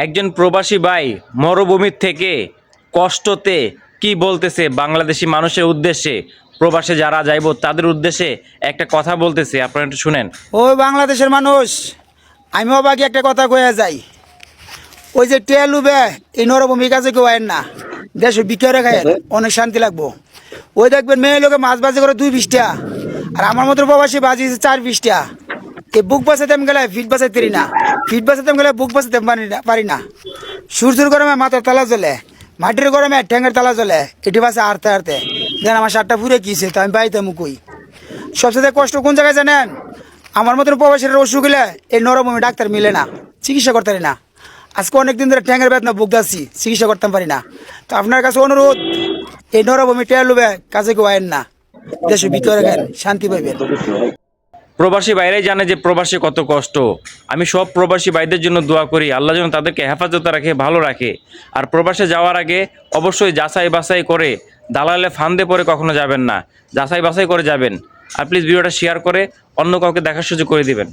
একজন প্রবাসী ভাই মরুভূমির থেকে কষ্টতে কি বলতেছে বাংলাদেশি মানুষের উদ্দেশ্যে, প্রবাসে যারা যাইবো তাদের উদ্দেশ্যে একটা কথা বলতেছে, আপনারা একটু শুনেন। ওই বাংলাদেশের মানুষ, আমিও বাকি একটা কথা কয়ে যাই। ওই যে টেল উবে এই নরভূমির কাছে কেউ আয়েন না, দেশ বিক্রি খায় অনেক শান্তি লাগবো। ওই দেখবেন মেয়ে লোকে মাছ বাজি করে 2 টাকা, আর আমার মতো প্রবাসী বাজি 4 টাকা। এই বুক বাঁচাতে গেলে ফিট বাঁচাতে পারি না, ফিট বাঁচাতে গেলে বুক বাঁচাতে পারি না। সূর্যের গরমে মাথার তালা জ্বলে, মাটির গরমে ঠ্যাঙ্গের তালা জ্বলে, এটি বাসে হারতে হারতে দেন আমার 7টা পুরে কিছে, তো আমি বাড়িতে মুকুই। সবচেয়ে কষ্ট কোন জায়গায় জানেন? আমার মতন প্রবাসীর অসুখ হলে এই নরভূমি ডাক্তার মিলে না, চিকিৎসা করতে পারি না। আজকে অনেকদিন ধরে ঠ্যাঙ্গের বেদনা বুক যাচ্ছি, চিকিৎসা করতে পারি না। তো আপনার কাছে অনুরোধ, এই নরভূমি টেয়া লুবে কাছে কেউ আয়েন না, দেশে বিক্রি রাখেন, শান্তি পাইবেন। প্রবাসী ভাইরাই জানে যে প্রবাসী কত কষ্ট। আমি সব প্রবাসী ভাইদের জন্য দোয়া করি, আল্লাহ যেন তাদেরকে হেফাজতে রাখে, ভালো রাখে। আর প্রবাসে যাওয়ার আগে অবশ্যই যাচাই বাছাই করে, দালালে ফান্দে পড়ে কখনো যাবেন না, যাচাই বাছাই করে যাবেন। আর প্লিজ ভিডিওটা শেয়ার করে অন্য কাউকে দেখার সুযোগ করে দিবেন।